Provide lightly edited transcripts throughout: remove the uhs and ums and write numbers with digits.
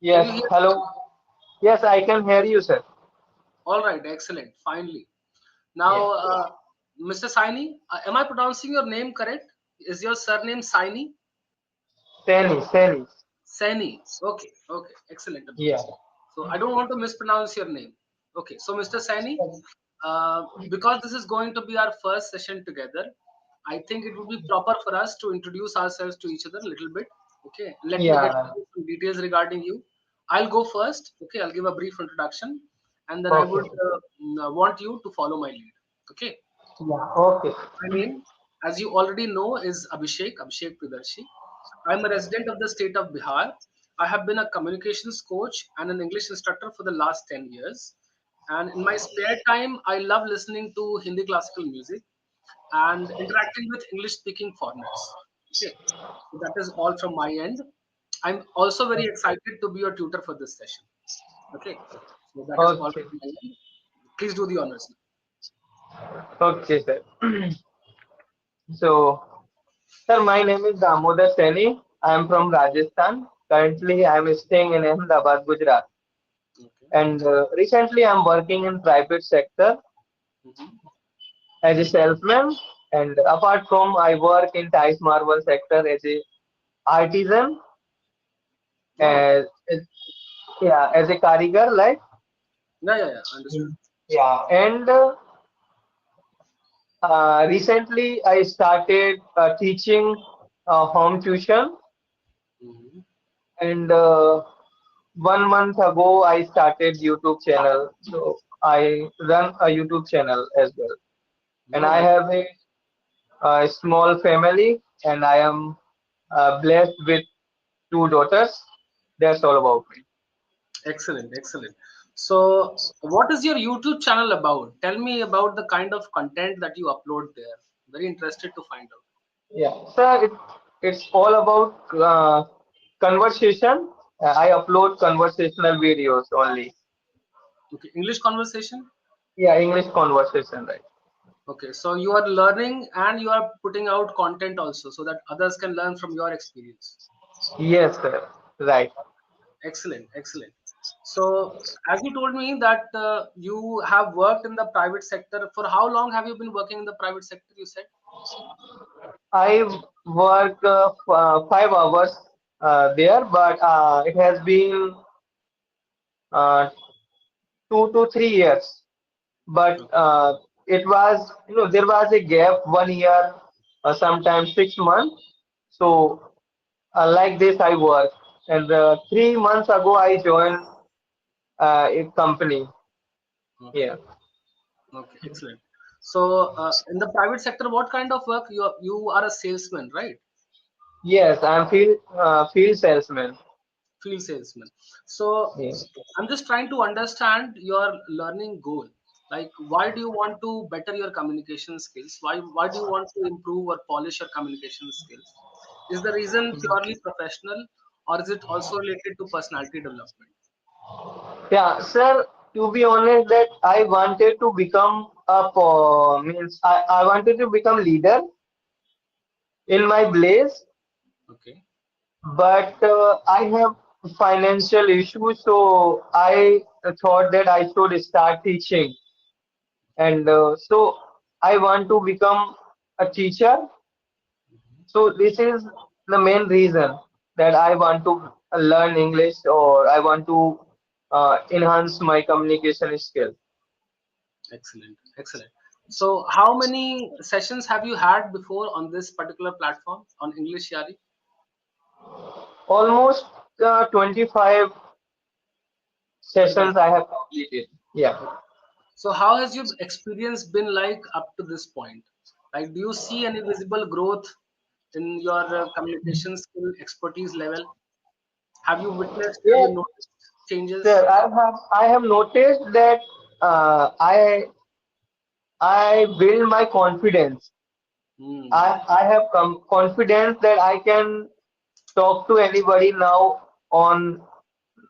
Can Yes, you hear me? hello. Yes, I can hear you, sir. All right, excellent. Finally. Yeah. Now, Mr. Saini, am I pronouncing your name correct? Is your surname Saini? Sani. Saini. Okay, okay, excellent. Yeah. So I don't want to mispronounce your name. Okay, so Mr. Saini, because this is going to be our first session together, I think it would be proper for us to introduce ourselves to each other a little bit. Okay, let me get Yeah. some details regarding you. I'll go first. Okay, I'll give a brief introduction, and then I Okay. would want you to follow my lead. Okay, Yeah. Okay. my name, as you already know, is Abhishek Pridarshi. I'm a resident of the state of Bihar. I have been a communications coach and an English instructor for the last 10 years. And in my spare time, I love listening to Hindi classical music and interacting with English speaking foreigners. Okay, so that is all from my end. I'm also very excited to be your tutor for this session. Okay, so that is all Okay. from my end. Please do the honors. Okay, sir. So, sir, my name is Damodar Sani. I am from Rajasthan. Currently, I am staying in Ahmedabad, Gujarat. Okay. And recently, I am working in private sector Mhm. as a salesman. And apart from, I work in Tice Marble sector as a artisan, Oh, as yeah, as a karigar, like. yeah, understood. Yeah, and recently I started teaching home tuition, Mhm. and 1 month ago I started YouTube channel. So I run a YouTube channel as well, and All I right. have a small family, and I am blessed with two daughters. That's all about me. Excellent, excellent. So, what is your YouTube channel about? Tell me about the kind of content that you upload there. Very interested to find out. Yeah, so it's all about conversation. I upload conversational videos only. Okay, English conversation. Yeah, English conversation, right? Okay, so you are learning and you are putting out content also so that others can learn from your experience. Yes, sir. Right. Excellent, excellent. So, as you told me that you have worked in the private sector, for how long have you been working in the private sector? You said. I work 5 hours there, but it has been uh, 2 to 3 years. But Okay. it was, there was a gap 1 year, sometimes 6 months. So like this, I work. And 3 months ago, I joined a company. Okay. Yeah. Okay, excellent. So, in the private sector, what kind of work you are a salesman, right? Yes, I'm field salesman. Field salesman. So, Yeah. I'm just trying to understand your learning goal. Like, why do you want to better your communication skills? Why do you want to improve or polish your communication skills? Is the reason purely professional, or is it also related to personality development? Yeah, sir, to be honest, that I wanted to become means I wanted to become leader in my place, Okay. but I have financial issues, so I thought that I should start teaching, and so I want to become a teacher. So this is the main reason that I want to learn English, or I want to enhance my communication skill. Excellent, excellent. So, how many sessions have you had before on this particular platform on English Yari? Almost 25 25. sessions I have completed. Yeah. Okay. So, how has your experience been like up to this point? Like, do you see any visible growth in your communication skill expertise level? Have you witnessed? Have Yeah, you noticed changes? sir. I have noticed that I build my confidence. Hmm. I have confidence that I can talk to anybody now on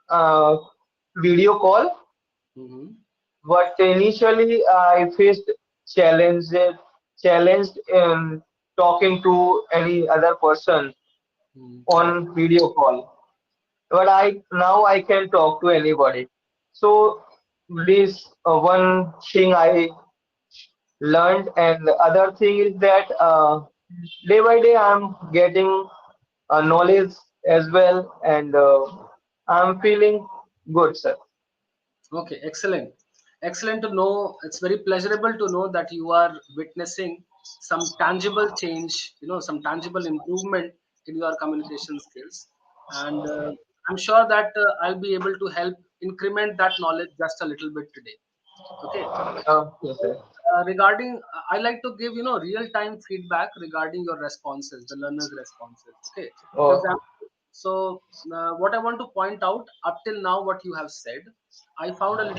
uh, video call. Hmm. But initially, I faced challenges, challenged in talking to any other person Hmm. Correct. on video call. but I now I can talk to anybody. So this one thing I learned, and the other thing is that day by day I'm getting knowledge as well, and I'm feeling good, sir. Okay, excellent. Excellent to know. It's very pleasurable to know that you are witnessing some tangible change, some tangible improvement in your communication skills. And I'm sure that I'll be able to help increment that knowledge just a little bit today. Okay. Yes, So, sir. regarding, I like to give, real time feedback regarding your responses, the learner's responses. Okay. For Oh, example, so what I want to point out up till now, what you have said, I found a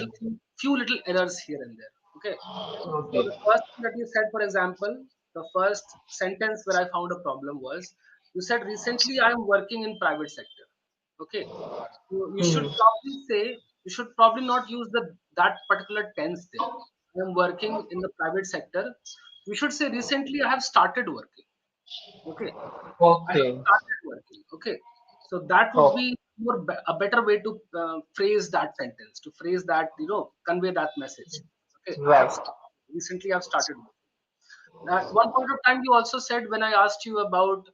few little errors here and there. Okay. So okay. the first thing that you said, for example, the first sentence where I found a problem was you said recently I am working in private sector. Okay. You should Hmm. probably say you should probably not use the that particular tense there. I am working in the private sector. You should say recently I have started working. Okay. I have Okay. started working. Okay. So that would Oh, be a better way to phrase that sentence, to phrase that, convey that message. Okay. right. Recently I've started working. At one point of time, you also said when I asked you about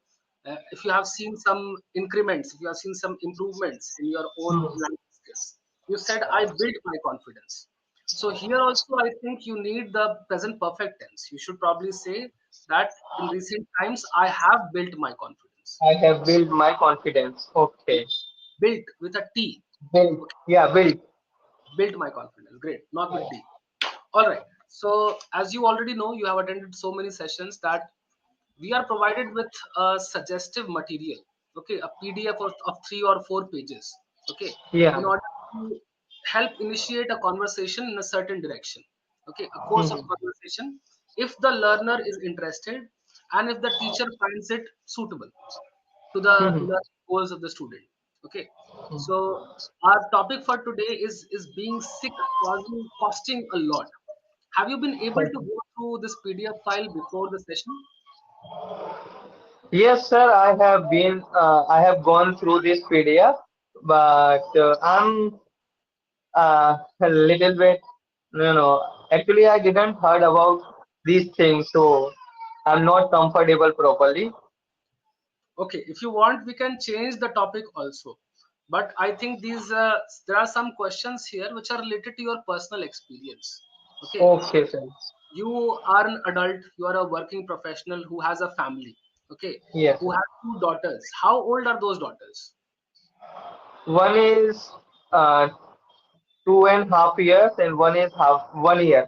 if you have seen some increments, if you have seen some improvements in your own Hmm. language skills, you said I built my confidence. So here also, I think you need the present perfect tense. You should probably say that in recent times I have built my confidence. I have built my confidence. Okay. Built with a T. Built. Okay, Yeah, built. built my confidence. Great, not with D. All right. So as you already know, you have attended so many sessions that we are provided with a suggestive material, okay, a pdf of 3 or 4 pages, okay, Yeah. in order to help initiate a conversation in a certain direction, okay, a course of Hmm. conversation, if the learner is interested and if the teacher finds it suitable to the Hmm. learning goals of the student. Okay, so our topic for today is being sick costing a lot. Have you been able to Okay. go through this pdf file before the session? Yes, sir. I have been. I have gone through this PDF, but I'm a little bit. Actually, I didn't heard about these things, so I'm not comfortable properly. Okay, if you want, we can change the topic also. But I think there are some questions here which are related to your personal experience. Okay, Okay, sir. you are an adult, you are a working professional who has a family. Okay, Yes, who sir. has 2 daughters. How old are those daughters? One is 2.5 years, and one is half 1 year.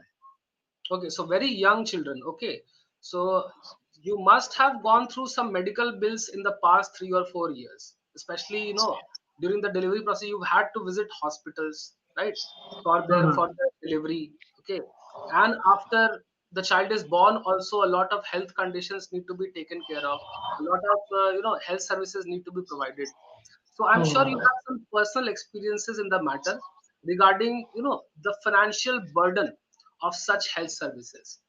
Okay, so very young children. Okay, so you must have gone through some medical bills in the past 3 or 4 years, especially during the delivery process. You've had to visit hospitals, right, for Hmm. their delivery. Okay, and after the child is born, also a lot of health conditions need to be taken care of. A lot of health services need to be provided. So I'm sure you Hmm. have some personal experiences in the matter regarding the financial burden of such health services.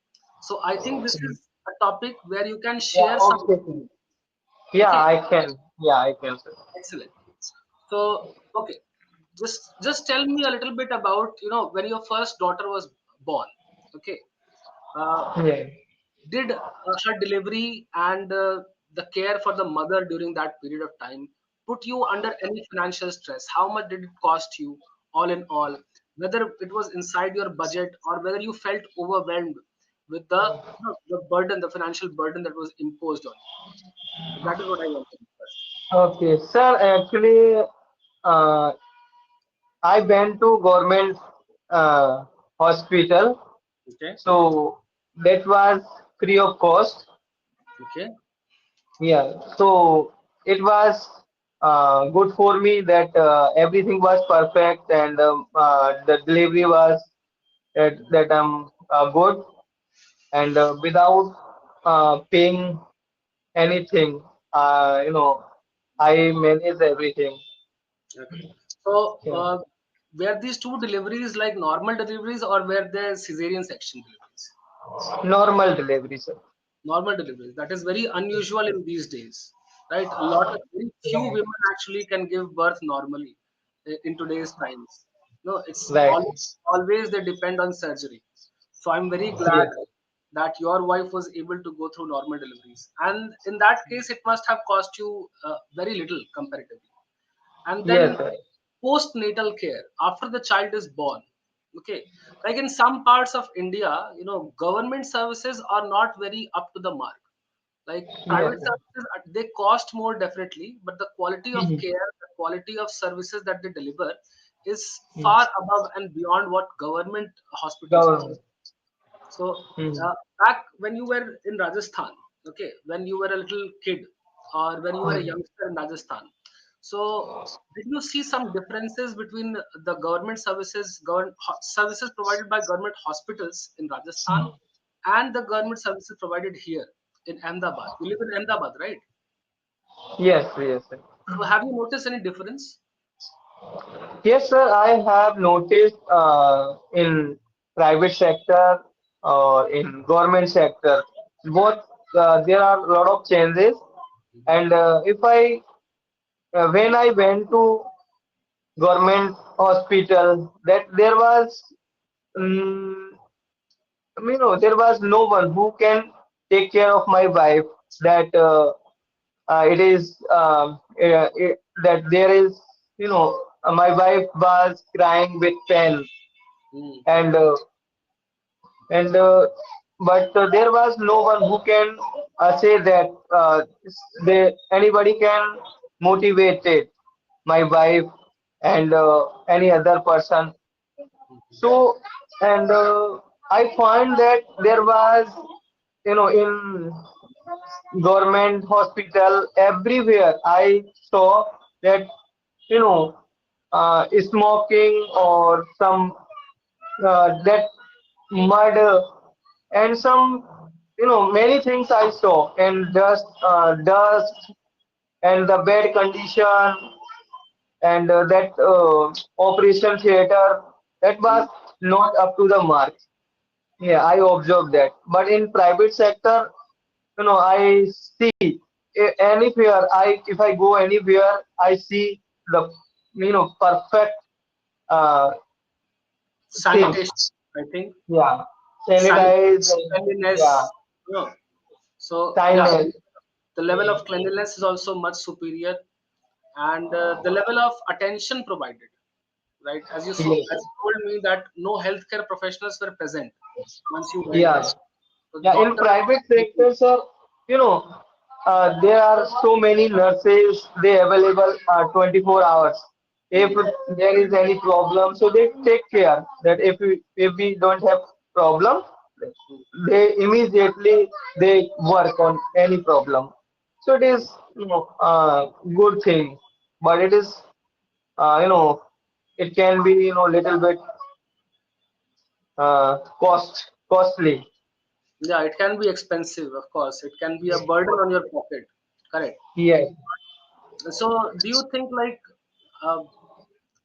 So I think this is a topic where you can Yeah. share some Okay, sir. experience. Yeah, Okay, I can. Yeah, I can, sir. excellent. So okay, just tell me a little bit about when your first daughter was born. Okay, uh, Yeah. did her delivery and the care for the mother during that period of time put you under any financial stress? How much did it cost you, all in all? Whether it was inside your budget or whether you felt overwhelmed with the burden, the financial burden that was imposed on you. So that is what I want to know first. Okay, sir. Actually, uh, I went to government hospital, Okay, so that was free of cost. okay, Yeah, so it was good for me that everything was perfect, and the delivery was that I'm good, and without paying anything, I manage everything. okay. So Yeah. were these two deliveries like normal deliveries or were they cesarean section deliveries? Normal delivery, sir. Normal deliveries. That is very unusual in these days. right? A lot of very few Right. women actually can give birth normally in today's times. No, it's Right. always they depend on surgery. So I'm very glad Yes. that your wife was able to go through normal deliveries, and in that case it must have cost you very little comparatively. And then Yes. Right. postnatal care after the child is born. Okay, like in some parts of India, government services are not very up to the mark. Like Yes. private services, they cost more definitely, but the quality of Mhm. care, the quality of services that they deliver is Mhm. far above and beyond what government hospitals offer. Government. So Mhm. uh, back when you were in Rajasthan, okay, when you were a little kid or when you were a Mhm. youngster in Rajasthan, so did you see some differences between the government services, services provided by government hospitals in Rajasthan and the government services provided here in Ahmedabad? You live in Ahmedabad, right? Yes. Yes. So have you noticed any difference? Yes, sir. I have noticed in private sector or in government sector, both there are a lot of changes. And if I when I went to government hospital, that there was, mm, there was no one who can take care of my wife. That it is that there is, my wife was crying with pain, Mm-hmm. and and but there was no one who can say that anybody can motivate it, my wife and any other person. So, and I find that there was, in government hospital everywhere I saw that, you know smoking or some that mud, and some, many things I saw, and dust and the bed condition, and that operation theater, that was not up to the mark. Yeah, I observed that. But in private sector, I see anywhere, if I go anywhere, I see the, perfect uh, things. Sanitation, I think. Yeah, Sanitation, sanitize. Yeah, cleanliness. No. So yeah, kindness. the level of cleanliness is also much superior, and the level of attention provided, right? As Yes. you told me that no healthcare professionals were present once you went Yeah. there. So Yeah, in doctors. private sector, sir, there are so many nurses, they available 24 hours. If Hmm, there is any problem, so they take care that if we don't have problem, hmm. they immediately they work on any problem. So it is, good thing, but it is, you know, it can be, little bit costly. Yeah, it can be expensive, of course. It can be a burden on your pocket. Correct. Yes. So, do you think like uh,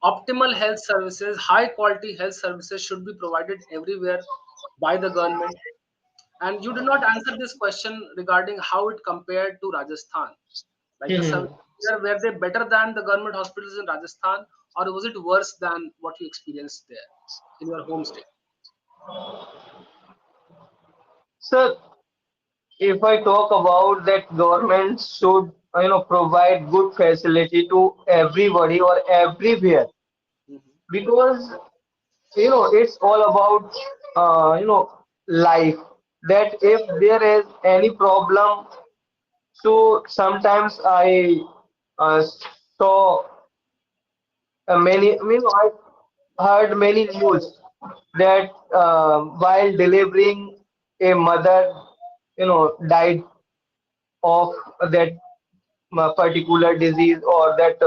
optimal health services, high quality health services should be provided everywhere by the government? And you did not answer this question regarding how it compared to Rajasthan. Like the services here, were they better than the government hospitals in Rajasthan, or was it worse than what you experienced there in your home state? So if I talk about that, government should, provide good facility to everybody or everywhere, Mhm. because it's all about life. That if there is any problem, so sometimes I saw I heard many news that while delivering, a mother, died of that particular disease, or that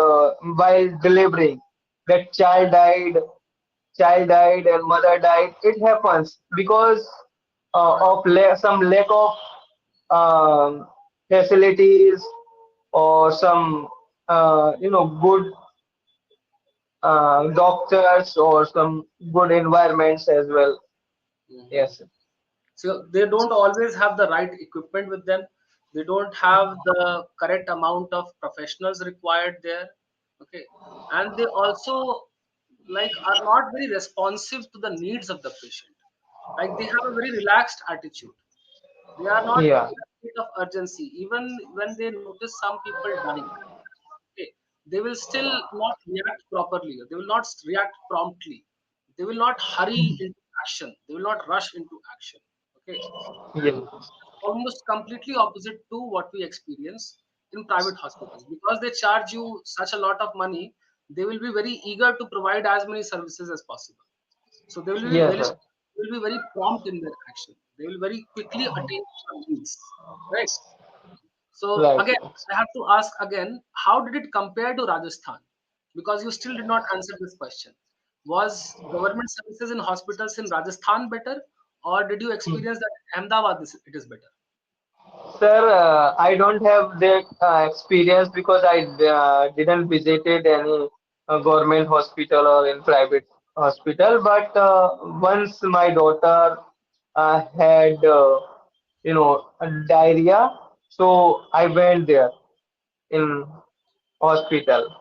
while delivering, that child died and mother died. It happens because of some lack of facilities, or some good doctors, or some good environments as well. Mhm. Yes. So they don't always have the right equipment with them. They don't have the correct amount of professionals required there. Okay, and they also like are not very responsive to the needs of the patient. Like they have a very relaxed attitude. They are not Yeah. in a state of urgency. Even when they notice some people dying, okay, they will still not react properly. They will not react promptly. They will not hurry into action. They will not rush into action. Okay, Yeah. almost completely opposite to what we experience in private hospitals. Because they charge you such a lot of money, they will be very eager to provide as many services as possible. So Yes, sir. they will be very prompt in their action. They will very quickly attain your needs, right? So Right. again, I have to ask again, how did it compare to Rajasthan? Because you still did not answer this question. Was government services in hospitals in Rajasthan better, or did you experience that in Ahmedabad it is better? Sir, I don't have that experience because I didn't visited any government hospital or in private hospital. But once my daughter had, diarrhea, so I went there in hospital.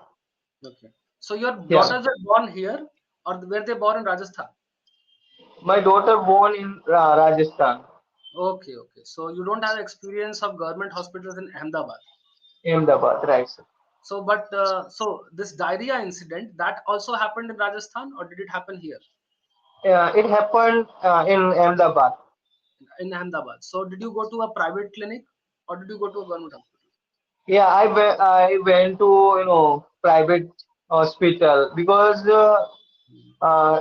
Okay. So your Yeah, daughters are born here, or were they born in Rajasthan? my daughter born in Rajasthan, Okay, okay. So you don't have experience of government hospitals in Ahmedabad. Ahmedabad, right, sir. So, but so this diarrhea incident that also happened in Rajasthan, or did it happen here It happened in Ahmedabad. in Ahmedabad? So, did you go to a private clinic, or did you go to a government hospital? Yeah, I went to private hospital because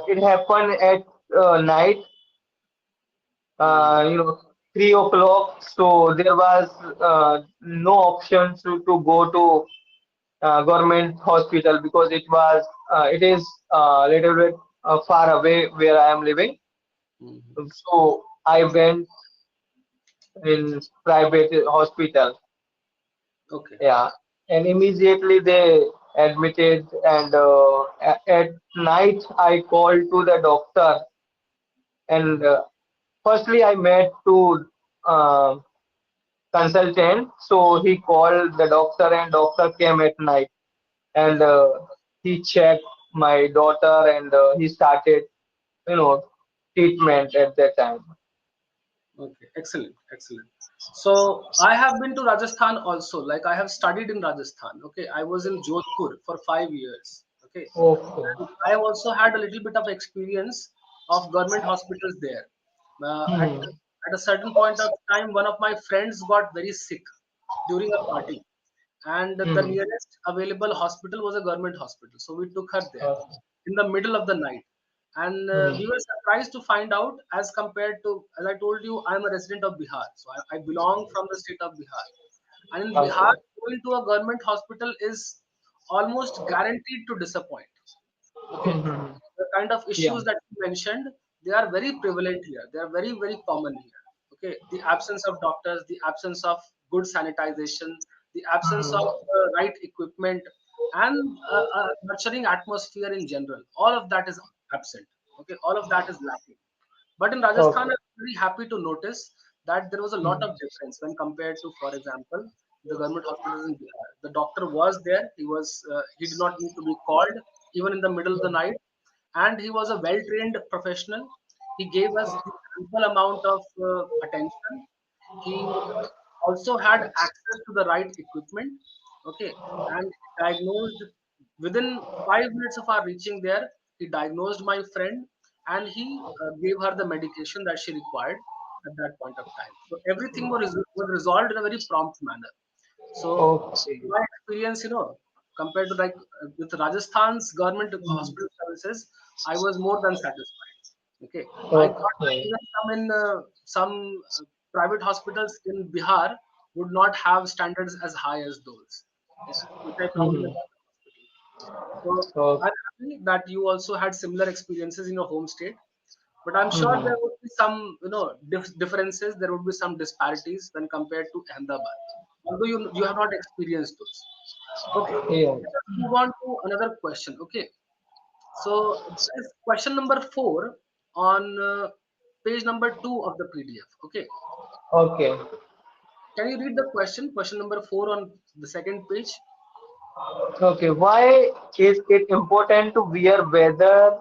it happened at night, Hmm. 3 o'clock. So there was no option to go to government hospital because it is a little bit far away where I am living. Hmm. So I went in private hospital. Okay. Yeah, and immediately they admitted, and at night I called to the doctor, and firstly I met to uh, consultant, so he called the doctor, and doctor came at night, and he checked my daughter, and he started, you know, treatment at that time. Okay, excellent, excellent. So I have been to Rajasthan also. Like I have studied in Rajasthan. Okay, I was in Jodhpur for 5 years. Okay, Okay. and I have also had a little bit of experience of government hospitals there. Hmm. At a certain point of time, one of my friends got very sick during a party, and the Hmm. nearest available hospital was a government hospital. So we took her there Okay. in the middle of the night, and Hmm. we were surprised to find out, as compared to, as I told you, I'm a resident of Bihar, so I belong from the state of Bihar, and in Bihar, Okay. going to a government hospital is almost guaranteed to disappoint. Okay, Hmm. the kind of Yeah. issues that you mentioned, they are very prevalent here. They are very, very common here. Okay, the absence of doctors, the absence of good sanitization, the absence of Hmm. right equipment, and a nurturing atmosphere in general, all of that is absent. Okay, all of that is lacking. But in Rajasthan, Okay. I'm very happy to notice that there was a lot Hmm. of difference when compared to, for example, the government hospitals in Bihar. The doctor was there. He did not need to be called even in the middle of the night, and he was a well-trained professional. He gave us the ample amount of attention. He also had access to the right equipment. Okay, and diagnosed within 5 minutes of our reaching there. He diagnosed my friend, and he gave her the medication that she required at that point of time. So everything was resolved in a very prompt manner. So Okay. my experience, compared to like with Rajasthan's government Hmm. hospital services, I was more than satisfied. Okay, I thought that Okay. even some private hospitals in Bihar would not have standards as high as those, which I found in the Hmm. government hospital. So Okay. I'm happy that you also had similar experiences in your home state. But I'm sure Hmm. there would be some, differences. There would be some disparities when compared to Ahmedabad, although you have not experienced those. Okay, Yeah. let us move on to another question. Okay, so this is question number 4 on page number 2 of the PDF. Okay, Okay. Can you read the question? Question number 4 on the second page. Okay, why is it important to wear weather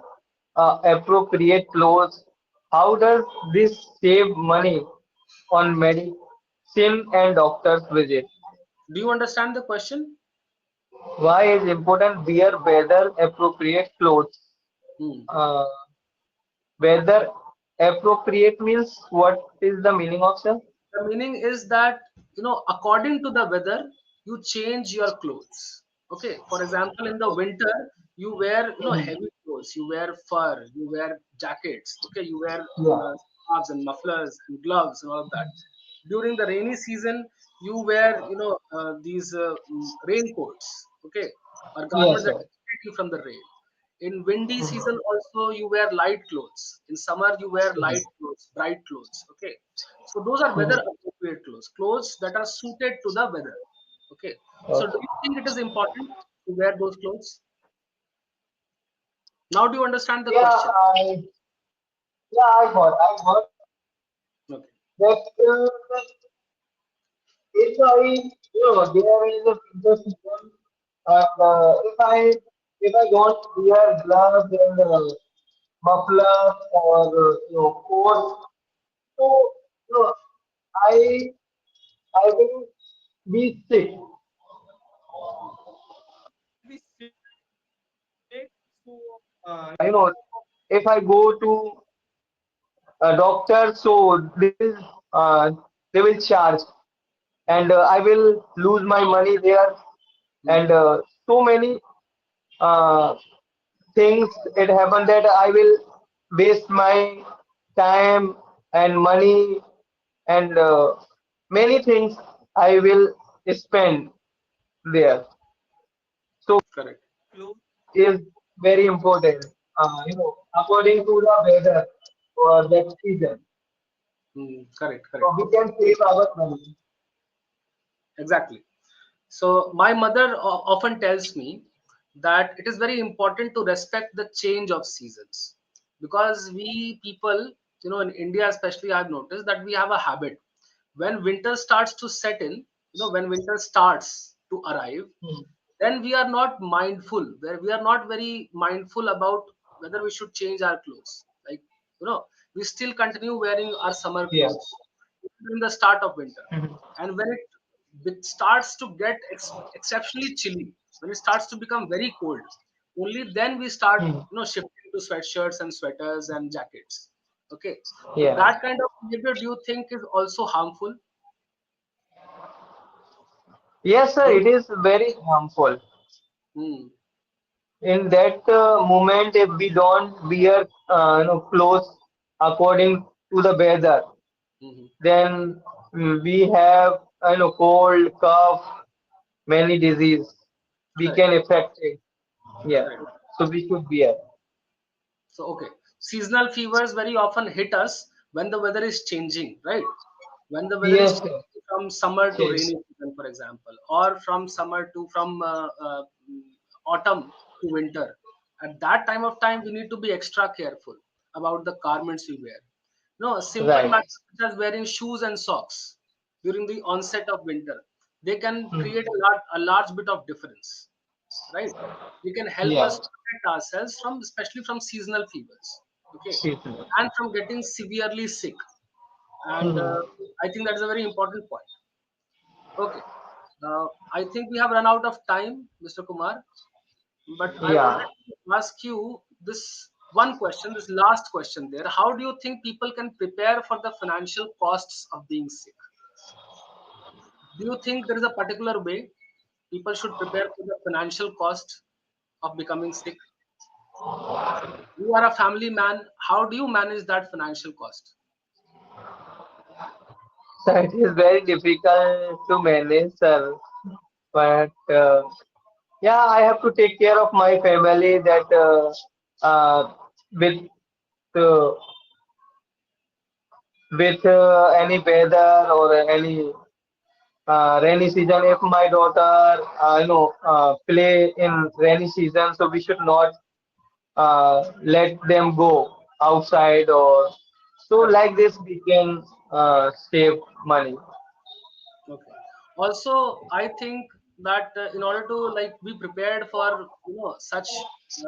appropriate clothes? How does this save money on medicine and doctor's visit? Do you understand the question? Why is important wear weather appropriate clothes? Hmm. Uh, Weather appropriate means what is the meaning of sir? The meaning is that, according to the weather, you change your clothes. Okay. For example, in the winter, you wear, heavy clothes. You wear fur. You wear jackets. Okay. You wear Yeah. scarves and mufflers and gloves and all of that. During the rainy season, you wear, these raincoats. Okay, or Yes, garments that sir. protect you from the rain. In windy season, also you wear light clothes. In summer, you wear light clothes, bright clothes. Okay, so those are weather appropriate clothes, clothes that are suited to the weather. Okay, so do you think it is important to wear those clothes? Now, do you understand the Yeah, question? I got Okay. that if there is a winter season, and if I don't wear gloves and muffler or coat, so I I will be sick. If I go to a doctor, so uh, they will charge, and I will lose my money there, and Hmm. so many uh, things it happened that I will waste my time and money and many things I will spend there. So Correct. is very important. According to the weather or that season, Hmm. Correct. so Correct. we can save our money. Exactly. So my mother often tells me that it is very important to respect the change of seasons, because we people, in India especially, I've noticed that we have a habit. When winter starts to set in, when winter starts to arrive, Hmm. then we are not mindful, where we are not very mindful about whether we should change our clothes. Like, we still continue wearing our summer Yeah. clothes in the start of winter. And when it starts to get exceptionally chilly, when it starts to become very cold, only then we start, Hmm. shifting to sweatshirts and sweaters and jackets. Okay. So Yeah. that kind of behavior, do you think is also harmful? Yes, sir. Don't It is very harmful. Hmm. In that moment, if we don't wear clothes according to the weather, Hmm. then we have cold, cough, many disease. We Correct. can affect it. Yeah. Correct. So we should wear. So, okay, seasonal fevers very often hit us when the weather is changing, right? When the weather is Yes, sir. changing from summer to Yes. rainy season, for example, or from autumn to winter. At that time of time, we need to be extra careful about the garments we wear. No, a simple Right. matter such as wearing shoes and socks during the onset of winter, they can Hmm. create a large bit of difference, right? They can help Yeah. us protect ourselves from, especially from seasonal fevers, okay, Seasonal. and from getting severely sick. And Hmm. I think that is a very important point. Okay, I think we have run out of time, Mr. Kumar, but I Yeah. wanted to ask you this one question, this last question there. How do you think people can prepare for the financial costs of being sick? Do you think there is a particular way people should prepare for the financial cost of becoming sick? You are a family man. How do you manage that financial cost? So it is very difficult to manage, sir. But yeah, I have to take care of my family that with uh, any weather or any rainy season. If my daughter, play in rainy season, so we should not let them go outside or so Correct. like this we can save money. Also, I think that in order to like be prepared for such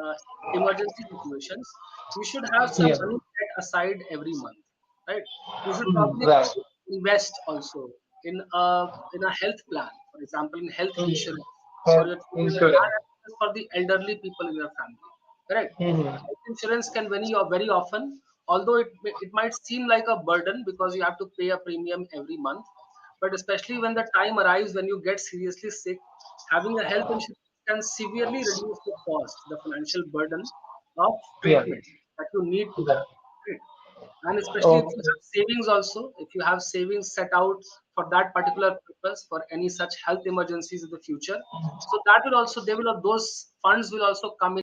uh, emergency situations, you should have some Yeah. money set aside every month, right? You should Mm, probably right. invest also in a health plan, for example, in health Mm. insurance for Health your children insurance. and as well as for the elderly people in your family, correct? Mm-hmm. Health insurance can very often, although it might seem like a burden because you have to pay a premium every month, but especially when the time arrives when you get seriously sick, having a health insurance can severely reduce the cost, the financial burden of Yeah. treatment that you need to get. Right. Right? And especially if you Okay. have savings also, if you have savings set out for that particular purpose for any such health emergencies in the future, so that will also, they will, those funds will also come in